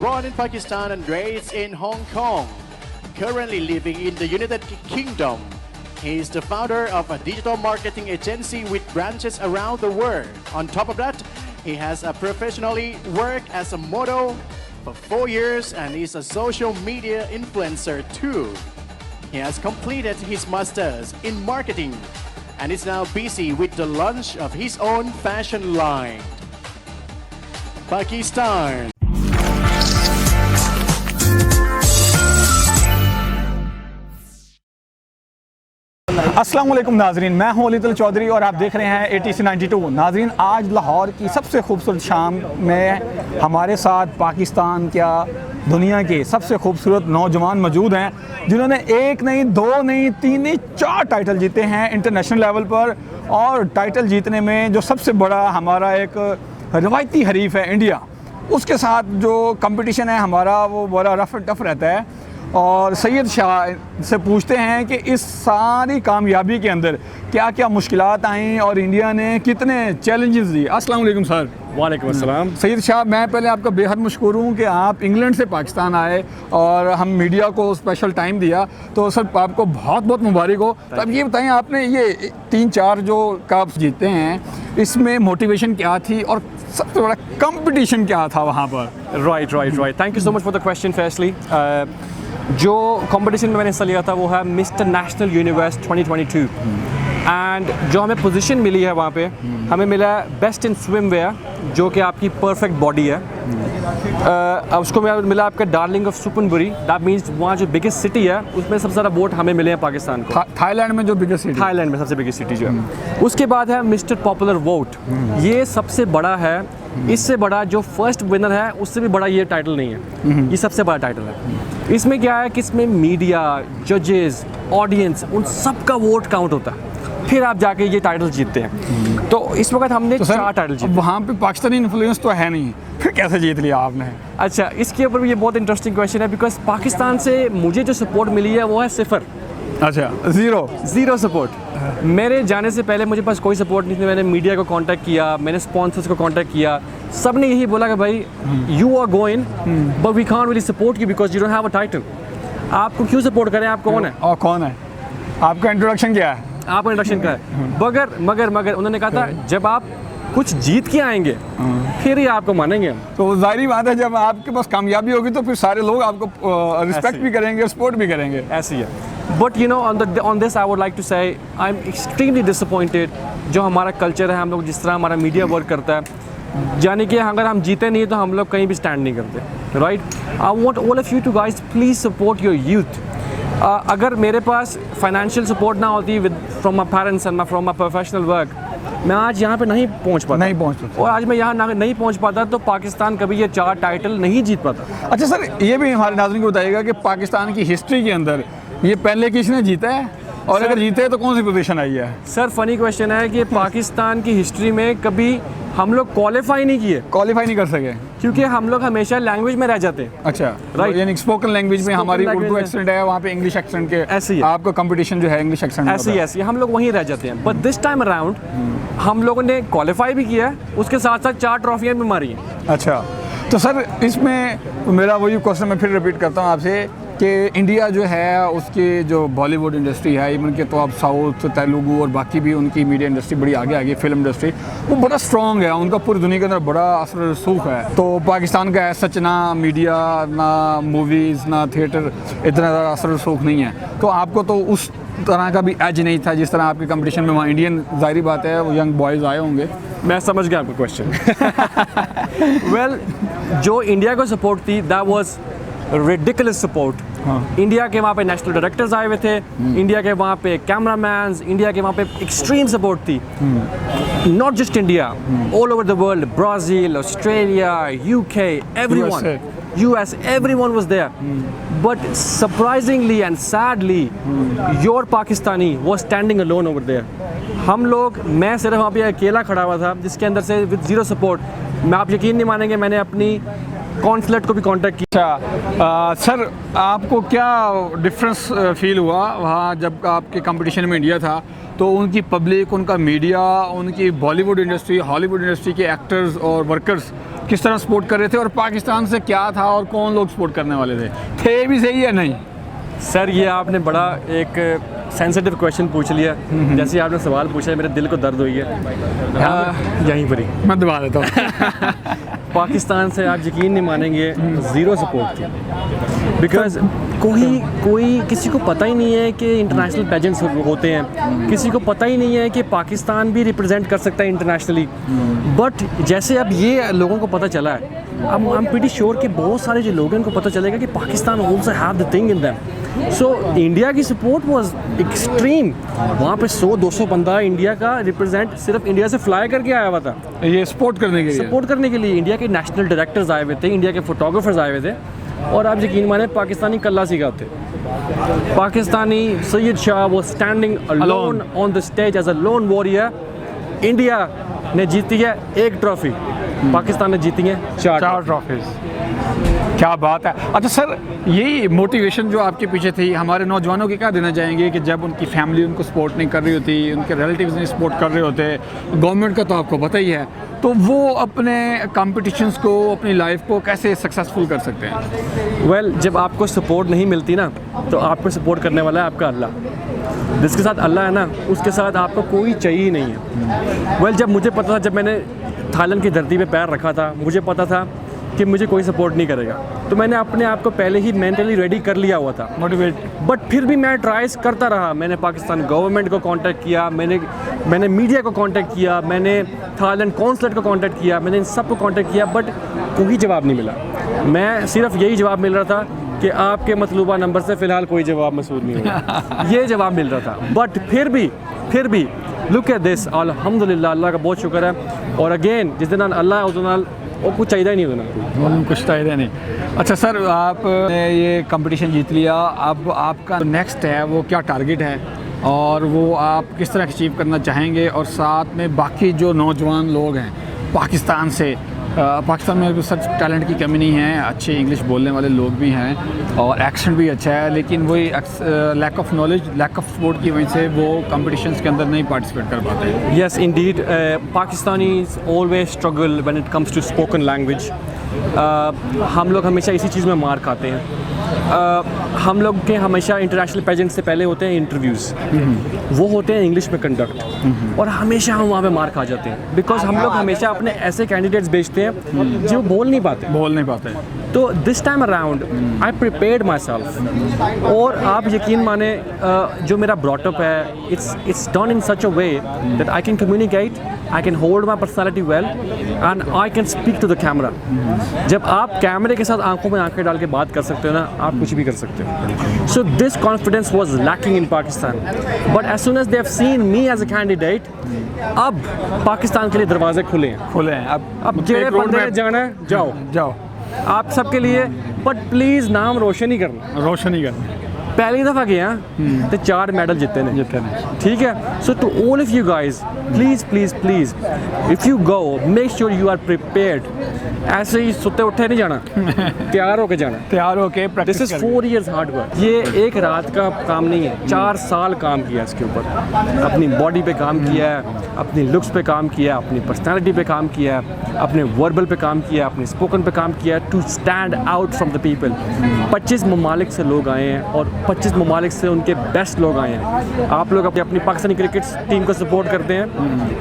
Born in Pakistan and raised in Hong Kong, currently living in the United Kingdom. He is the founder of a digital marketing agency with branches around the world. On top of that, he has professionally worked as a model for 4 years and is a social media influencer too. He has completed his master's in marketing and is now busy with the launch of his own fashion line. Pakistan. अस्सलाम वालेकुम नाजरीन, मैं हूं अली चौधरी और आप देख रहे हैं ATC 92। नाजरीन, आज लाहौर की सबसे खूबसूरत शाम में हमारे साथ पाकिस्तान क्या दुनिया के सबसे खूबसूरत नौजवान मौजूद हैं जिन्होंने एक नहीं, दो नहीं, तीन नहीं, 4 टाइटल जीते हैं इंटरनेशनल लेवल पर। और टाइटल जीतने में जो सबसे बड़ा हमारा एक रवायती हरीफ है इंडिया, उसके साथ जो कंपटीशन है हमारा वो बड़ा रफ एंड टफ रहता है। और सैयद शाह से पूछते हैं कि इस सारी कामयाबी के अंदर क्या क्या मुश्किलात आई और इंडिया ने कितने चैलेंजेस दिए। अस्सलाम वालेकुम सर। वालेकुम अस्सलाम। सैयद शाह, मैं पहले आपका बेहद मशकूर हूँ कि आप इंग्लैंड से पाकिस्तान आए और हम मीडिया को स्पेशल टाइम दिया, तो सर आपको बहुत बहुत मुबारक हो। तो अब ये बताएं, आपने ये 3-4 जो कप्स जीते हैं, इसमें मोटिवेशन क्या थी और सबसे बड़ा कंपटीशन क्या था वहाँ पर? Right. Thank you so much for the question. Firstly, जो कंपटीशन में मैंने हिस्सा लिया था वो है मिस्टर नेशनल यूनिवर्स 2022 एंड जो हमें पोजीशन मिली है वहाँ पे हमें मिला है बेस्ट इन स्विम वेयर, जो कि आपकी परफेक्ट बॉडी है। उसको मिला आपका डार्लिंग ऑफ सुपनबुरी, दैट मीन्स वहाँ जो बिगेस्ट सिटी है उसमें सबसे ज़्यादा वोट हमें मिले हैं पाकिस्तान को। थाईलैंड में जो बिगेस्ट सिटी, थाईलैंड में सबसे बिगेस्ट सिटी जो है। उसके बाद है मिस्टर पॉपुलर वोट, ये सबसे बड़ा है। इससे बड़ा जो फर्स्ट विनर है उससे भी बड़ा ये टाइटल नहीं है, ये सबसे बड़ा टाइटल है। इसमें क्या है कि इसमें मीडिया, जजेस, ऑडियंस, उन सब का वोट काउंट होता है, फिर आप जाके ये टाइटल जीतते हैं। तो इस वक्त हमने 4 टाइटल जीते। वहाँ पे पाकिस्तानी इन्फ्लुएंस तो है नहीं, फिर कैसे जीत लिया आपने? अच्छा, इसके ऊपर भी ये बहुत इंटरेस्टिंग क्वेश्चन है, बिकॉज पाकिस्तान से मुझे जो सपोर्ट मिली है वो है 0। अच्छा, ज़ीरो सपोर्ट। मेरे जाने से पहले मुझे पास कोई सपोर्ट नहीं था। मैंने मीडिया को कांटेक्ट किया, मैंने स्पॉन्सर्स को कांटेक्ट किया, सब ने यही बोला कि भाई you are going but we can't really support you because you don't have a title. आपको क्यों सपोर्ट करें, आप कौन है और कौन है, आपका इंट्रोडक्शन क्या है, आपका इंट्रोडक्शन क्या है। मगर उन्होंने कहा था जब आप कुछ जीत के आएंगे फिर ही आपको मानेंगे हम। तो जाहिर बात है जब आपके पास कामयाबी होगी तो फिर सारे लोग आपको रिस्पेक्ट भी करेंगे, सपोर्ट भी करेंगे। ऐसी है। But you know on this I would like to say I am extremely disappointed. जो हमारा कल्चर है, हम लोग जिस तरह हमारा मीडिया वर्क करता है, यानी कि अगर हम जीते नहीं तो हम लोग कहीं भी स्टैंड नहीं करते। Right, I want all of you to guys please support your youth. अगर मेरे पास फाइनेंशियल सपोर्ट ना होती with from my parents and from my professional work, मैं आज यहाँ पे नहीं पहुँच पाता। और आज मैं यहाँ नहीं पहुँच पाता तो पाकिस्तान कभी ये 4 टाइटल नहीं जीत पाता। अच्छा सर, ये भी हमारे नाज़रीन को बताइएगा कि पाकिस्तान की हिस्ट्री के अंदर ये पहले किसने जीता है और अगर जीते तो कौन सी पोजीशन आई है? सर फनी क्वेश्चन है कि पाकिस्तान की हिस्ट्री में कभी हम लोग क्वालिफाई नहीं कर सके क्योंकि हम लोग हमेशा लैंग्वेज में रह जाते हैं। अच्छा, राइट, यानी स्पोकन लैंग्वेज में हमारी उर्दू एक्सेंट है, वहाँ पे इंग्लिश एक्सेंट के ऐसे ही आपका कंपटीशन जो है इंग्लिश एक्सेंट में ऐसे हम लोग वहीं रह जाते हैं। बट दिस टाइम अराउंड हम लोगों ने क्वालिफाई भी किया है, उसके साथ साथ 4 ट्रॉफियाँ भी मारी हैं। अच्छा, तो सर इसमें मेरा वही क्वेश्चन मैं फिर रिपीट करता हूँ आपसे कि इंडिया जो है उसकी जो बॉलीवुड इंडस्ट्री है, इवन के तो आप साउथ, तेलुगु और बाकी भी उनकी मीडिया इंडस्ट्री बड़ी आगे आ गई, फिल्म इंडस्ट्री वो बड़ा स्ट्रॉन्ग है, उनका पूरी दुनिया के अंदर बड़ा असर रसूख है। तो पाकिस्तान का सच ना मीडिया, ना मूवीज़, ना थिएटर इतना ज़्यादा असर रसूख नहीं है। तो आपको तो उस तरह का भी एज नहीं था जिस तरह आपके कंपटीशन में वहाँ इंडियन, जाहिर बात है वो यंग बॉयज़ आए होंगे। मैं समझ गया आपका क्वेश्चन। वेल, जो इंडिया को सपोर्ट थी that was ridiculous support. India के वहाँ पे नेशनल डायरेक्टर्स आए हुए थे, इंडिया के वहाँ पे कैमरामैन्स, इंडिया के वहाँ पे एक्सट्रीम सपोर्ट थी। Not just India, all over the world, Brazil, Australia, UK, everyone, US, everyone was there. But surprisingly and sadly, your Pakistani was standing alone over there. हम लोग, मैं सिर्फ वहाँ पे अकेला खड़ा हुआ था जिसके अंदर से विद ज़ीरो सपोर्ट। मैं, आप यकीन नहीं मानेंगे, मैंने अपनी कॉन्सुलेट को भी कांटेक्ट किया। सर आपको क्या डिफरेंस फील हुआ वहाँ जब आपके कंपटीशन में इंडिया था? तो उनकी पब्लिक, उनका मीडिया, उनकी बॉलीवुड इंडस्ट्री, हॉलीवुड इंडस्ट्री के एक्टर्स और वर्कर्स किस तरह सपोर्ट कर रहे थे और पाकिस्तान से क्या था और कौन लोग सपोर्ट करने वाले थे भी सही या नहीं? सर ये आपने बड़ा एक सेंसिटिव क्वेश्चन पूछ लिया। जैसे आपने सवाल पूछा है मेरे दिल को दर्द हुई है यहीं पर ही मैं दबा देता हूँ। पाकिस्तान से आप यकीन नहीं मानेंगे, ज़ीरो सपोर्ट थी। बिकॉज कोई किसी को पता ही नहीं है कि इंटरनेशनल पेजेंट्स होते हैं, किसी को पता ही नहीं है कि पाकिस्तान भी रिप्रेजेंट कर सकता है इंटरनेशनली। बट जैसे अब ये लोगों को पता चला है, अब आई एम प्रीटी श्योर कि बहुत सारे जो लोग हैं उनको पता चलेगा कि Pakistan also have the thing in them. So India की सपोर्ट वाज एक्सट्रीम। वहाँ पे 100-200 बंदा इंडिया का रिप्रेजेंट सिर्फ इंडिया से फ्लाई करके आया हुआ था, ये सपोर्ट करने के लिए इंडिया के नेशनल डायरेक्टर्स आए हुए थे, इंडिया के फोटोग्राफर्स आए हुए थे। और आप यकीन माने पाकिस्तानी कल्ला सीखा थे। Pakistani Syed Shah was standing alone on the stage as a lone warrior. India ने जीती है 1 ट्रॉफी, पाकिस्तान ने जीती है 4 ट्रॉफीज। क्या बात है। अच्छा सर, यही मोटिवेशन जो आपके पीछे थी, हमारे नौजवानों के क्या देना चाहेंगे कि जब उनकी फैमिली उनको सपोर्ट नहीं कर रही होती, उनके रिलेटिव्स नहीं सपोर्ट कर रहे होते, गवर्नमेंट का तो आपको पता ही है, तो वो अपने कॉम्पिटिशन्स को, अपनी लाइफ को कैसे सक्सेसफुल कर सकते हैं? वेल, जब आपको सपोर्ट नहीं मिलती ना, तो आपको सपोर्ट करने वाला है आपका अल्लाह। जिसके साथ अल्लाह है ना, उसके साथ आपको कोई चाहिए ही नहीं है। वेल, जब मुझे पता था, जब मैंने थाईलैंड की धरती पे पैर रखा था, मुझे पता था कि मुझे कोई सपोर्ट नहीं करेगा, तो मैंने अपने आप को पहले ही मेंटली रेडी कर लिया हुआ था, मोटिवेट। बट फिर भी मैं ट्राइज करता रहा। मैंने पाकिस्तान गवर्नमेंट को कांटेक्ट किया, मैंने मीडिया को कांटेक्ट किया, मैंने थाईलैंड कॉन्सुलेट को कांटेक्ट किया, मैंने इन सब को कांटेक्ट किया, बट कोई जवाब नहीं मिला। मैं सिर्फ यही जवाब मिल रहा था कि आपके मतलूबा नंबर से फ़िलहाल कोई जवाब मसूद नहीं हुआ। ये जवाब मिल रहा था। बट फिर भी लुक एट दिस, अल्हम्दुलिल्लाह, अल्लाह का बहुत शुक्र है। और अगेन, जिस दिन अल्लाह उस दिन वो कुछ चाहिए नहीं होना, कुछ चाहिए नहीं। अच्छा सर, आपने ये कंपटीशन जीत लिया, अब आपका नेक्स्ट है वो क्या टारगेट है और वो आप किस तरह अचीव करना चाहेंगे? और साथ में बाकी जो नौजवान लोग हैं पाकिस्तान से, पाकिस्तान में सच टैलेंट की कमी नहीं है, अच्छे इंग्लिश बोलने वाले लोग भी हैं और एक्सेंट भी अच्छा है, लेकिन वही lack of knowledge, lack of support की वजह से वो कॉम्पिटिशन्स के अंदर नहीं पार्टिसिपेट कर पाते। Yes indeed, Pakistanis always struggle when it comes to spoken language. हम लोग हमेशा इसी चीज़ में मार खाते हैं। हम लोग के हमेशा इंटरनेशनल पेजेंट से पहले होते हैं इंटरव्यूज़, वो होते हैं इंग्लिश में कंडक्ट, और हमेशा हम वहाँ पे मार खा जाते हैं। बिकॉज हम लोग हमेशा अपने ऐसे कैंडिडेट्स भेजते हैं जो बोल नहीं पाते। तो this time around I prepared myself. और आप यकीन माने, जो मेरा ब्रॉटअप है, it's done in such a way that I can communicate, I can hold my personality well and I can speak to the camera. जब आप कैमरे के साथ आंखों में आंखें डाल के बात कर सकते हो ना, आप कुछ भी कर सकते हो। So this confidence was lacking in Pakistan, but as soon as they have seen me as a candidate, अब पाकिस्तान के लिए दरवाजे खुले हैं। अब जेड़े बंदे ने जाना है, जाओ आप सबके लिए। बट प्लीज़ नाम रोशन ही करना। पहली दफ़ा गया तो 4 मेडल जीते ने, ठीक है। So to all of you guys, please if you go, make sure you are prepared. ऐसे ही सुते उठे नहीं जाना, तैयार होके जाना। This is 4 years hard work. ये एक रात का काम नहीं है, 4 साल काम किया इसके ऊपर। अपनी बॉडी पे काम किया है, अपनी लुक्स पे काम किया, अपनी पर्सनैलिटी पे काम किया, अपने वर्बल पे काम किया, अपने स्पोकन पे काम किया, to stand out from the people. 25 ममालिक से लोग आए हैं और 25 ममालिक से उनके बेस्ट लोग आए हैं। आप लोग अपनी पाकिस्तानी क्रिकेट टीम को सपोर्ट करते हैं,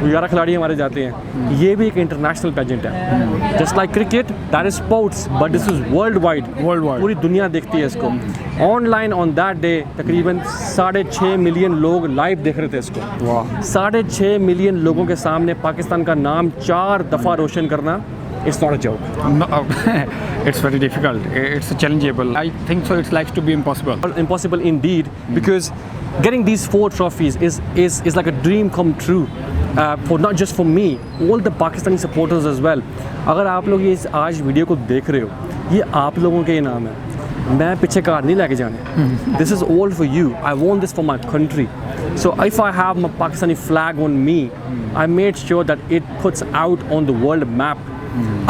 11 खिलाड़ी हमारे जाते हैं। ये भी एक इंटरनेशनल पेजेंट है, just like cricket, that is sports, but this is world wide. पूरी दुनिया देखती है इसको। ऑनलाइन ऑन दैट डे तकरीबन 6.5 मिलियन लोग लाइव देख रहे थे इसको। 6.5 मिलियन लोगों के सामने पाकिस्तान का नाम 4 दफ़ा रोशन करना, it's not a joke. No, it's very difficult. It's challengeable. I think so. It's like to be impossible. Impossible indeed, because getting these 4 trophies is like a dream come true. For not just for me, all the Pakistani supporters as well. अगर आप लोग ये आज video को देख रहे हो, ये आप लोगों के इनाम है। मैं पीछे कार नहीं लेके जाने। This is all for you. I want this for my country. So if I have my Pakistani flag on me, I made sure that it puts out on the world map.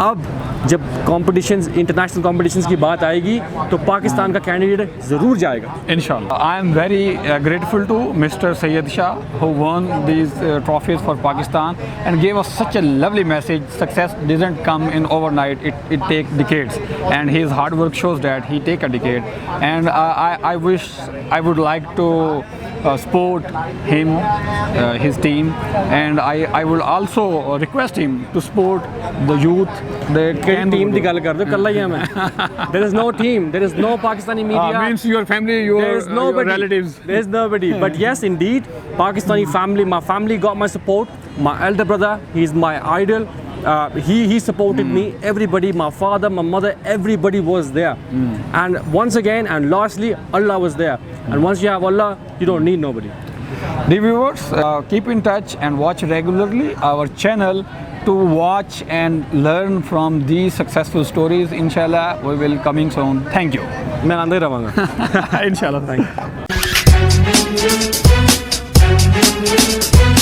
अब जब competitions international competitions की बात आएगी तो पाकिस्तान का candidate ज़रूर जाएगा Inshallah. I am very grateful to Mr. Sayyid Shah who won these trophies for Pakistan and gave us such a lovely message. Success doesn't come in overnight. It takes decades, and his hard work shows that he take a decade. And I wish I would like to support him, his team, and I will also request him to support the youth. They can team की गल कर दो कल ही मैं there is no team, there is no Pakistani media. means your family, your, There is nobody. your relatives. There is nobody. But yes, indeed, Pakistani family. My family got my support. My elder brother, he's my idol. He supported me. Everybody, my father, my mother, everybody was there. And once again, and lastly, Allah was there. And once you have Allah, you don't need nobody. The viewers, keep in touch and watch regularly our channel to watch and learn from these successful stories. Inshallah, we will coming soon. Thank you. मैं आंदे रवांगा. Inshallah, thank you.